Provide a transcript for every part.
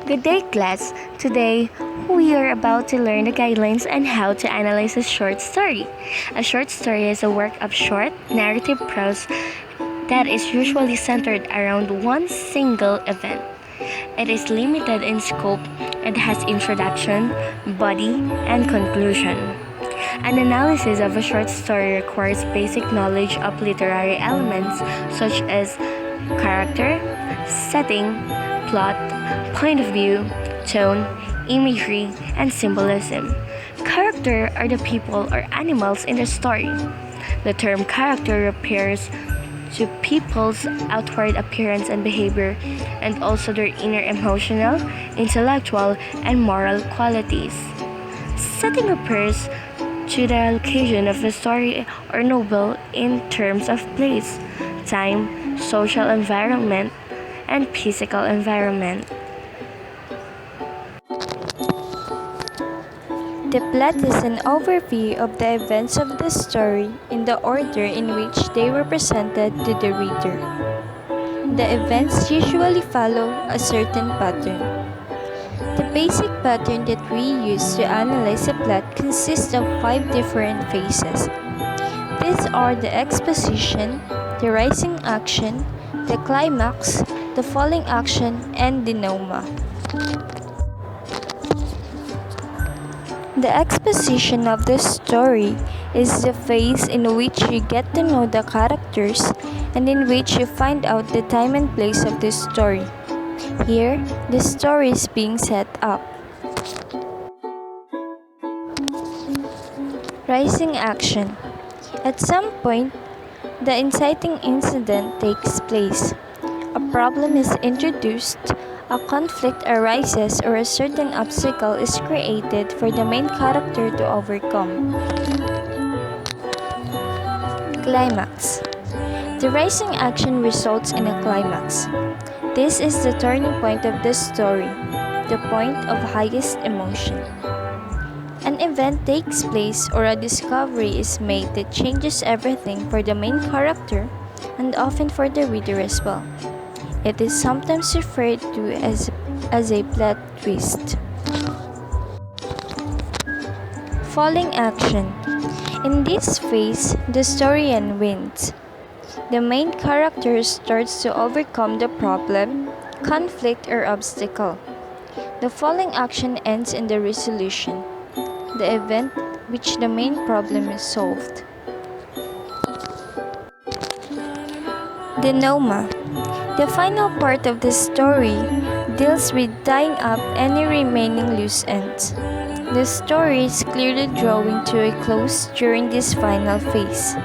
Good day, class. Today, we are about to learn the guidelines on how to analyze a short story. A short story is a work of short, narrative prose that is usually centered around one single event. It is limited in scope and has introduction, body, and conclusion. An analysis of a short story requires basic knowledge of literary elements such as character, setting, plot, point of view, tone, imagery, and symbolism. Character are the people or animals in the story. The term character refers to people's outward appearance and behavior, and also their inner emotional, intellectual, and moral qualities. Setting refers to the location of the story or novel in terms of place, time, social environment, and physical environment. The plot is an overview of the events of the story in the order in which they were presented to the reader. The events usually follow a certain pattern. The basic pattern that we use to analyze a plot consists of 5 different phases. These are the exposition, the rising action, the climax, the falling action, and the denouement. The exposition of the story is the phase in which you get to know the characters and in which you find out the time and place of the story. Here, the story is being set up. Rising action. At some point, the inciting incident takes place. A problem is introduced, a conflict arises, or a certain obstacle is created for the main character to overcome. Climax. The rising action results in a climax. This is the turning point of the story, the point of highest emotion. An event takes place or a discovery is made that changes everything for the main character and often for the reader as well. It is sometimes referred to as a plot twist. Falling action. In this phase, the story wins. The main character starts to overcome the problem, conflict, or obstacle. The falling action ends in the resolution, the event which the main problem is solved. Denouement. The final part of the story deals with tying up any remaining loose ends. The story is clearly drawing to a close during this final phase.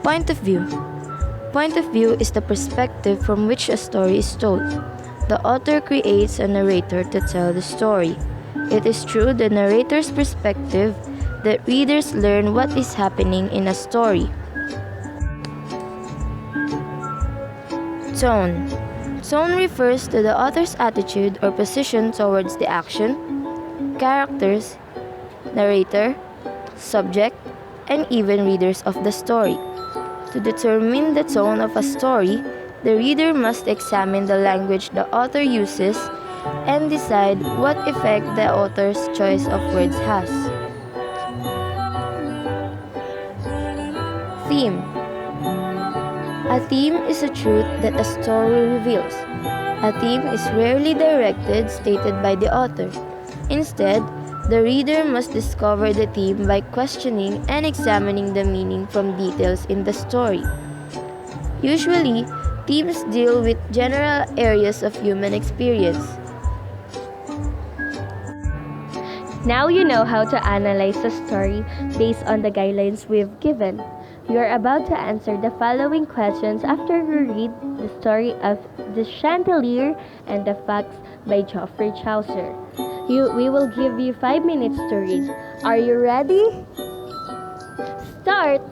Point of view. Point of view is the perspective from which a story is told. The author creates a narrator to tell the story. It is through the narrator's perspective that readers learn what is happening in a story. Tone. Tone refers to the author's attitude or position towards the action, characters, narrator, subject, and even readers of the story. To determine the tone of a story, the reader must examine the language the author uses and decide what effect the author's choice of words has. Theme. A theme is a truth that a story reveals. A theme is rarely directed, stated by the author. Instead, the reader must discover the theme by questioning and examining the meaning from details in the story. Usually, themes deal with general areas of human experience. Now you know how to analyze a story based on the guidelines we've given. You are about to answer the following questions after you read the story of The Chandelier and the Fox by Geoffrey Chaucer. We will give you 5 minutes to read. Are you ready? Start!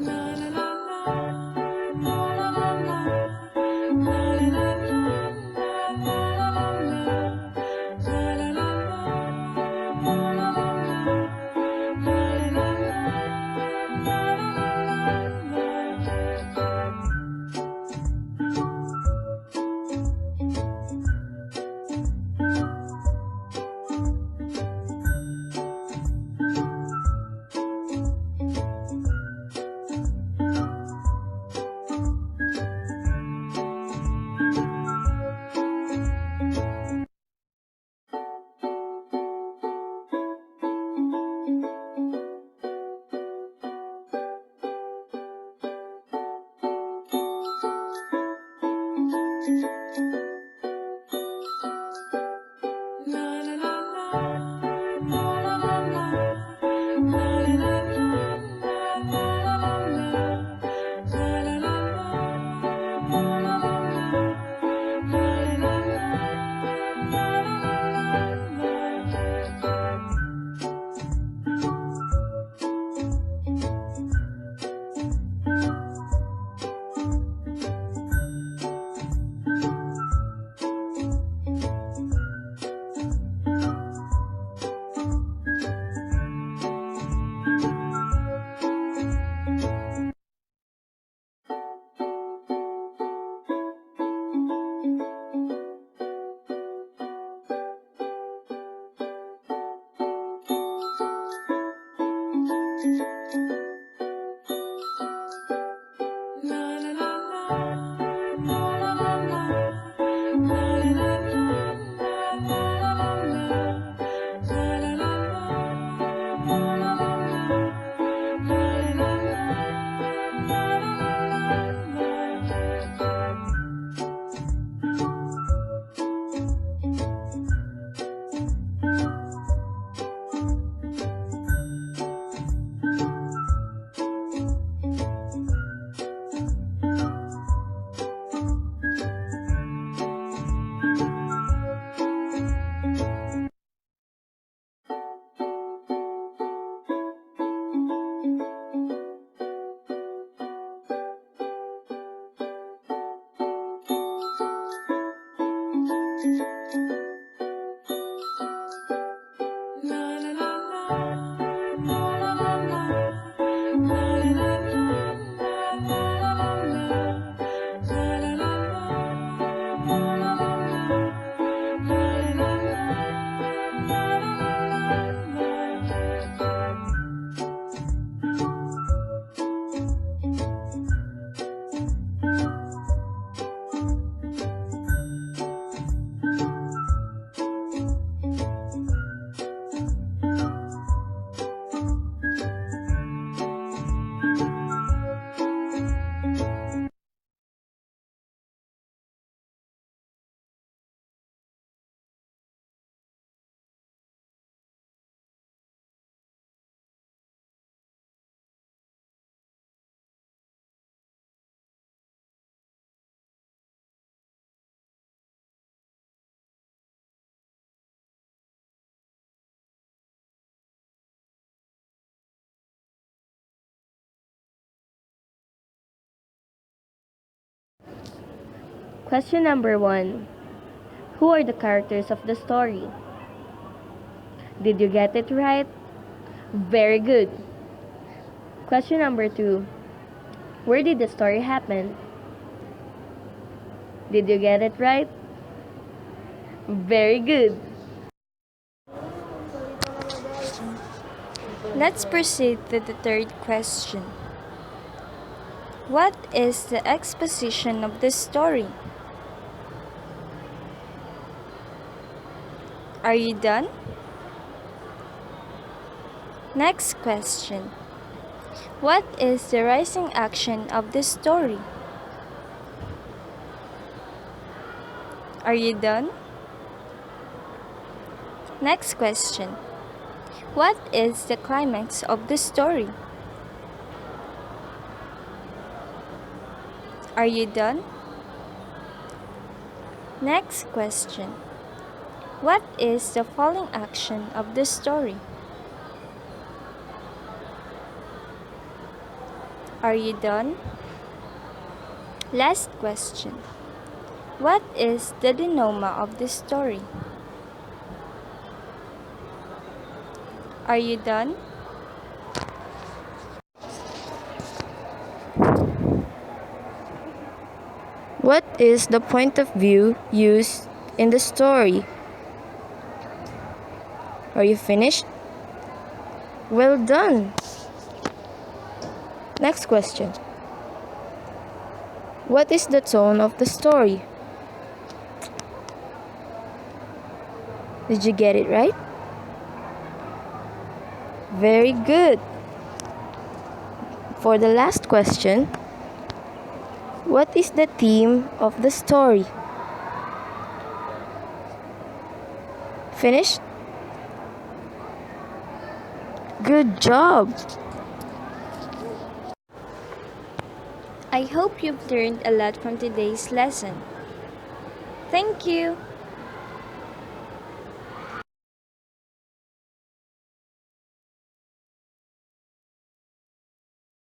Question number 1. Who are the characters of the story? Did you get it right? Very good. Question number 2. Where did the story happen? Did you get it right? Very good. Let's proceed to the third question. What is the exposition of the story? Are you done? Next question. What is the rising action of the story? Are you done? Next question. What is the climax of the story? Are you done? Next question. What is the falling action of the story? Are you done? Last question. What is the denouement of the story? Are you done? What is the point of view used in the story? Are you finished? Well done. Next question. What is the tone of the story? Did you get it right? Very good. For the last question, what is the theme of the story? Finished? Good job. I hope you've learned a lot from today's lesson. Thank you.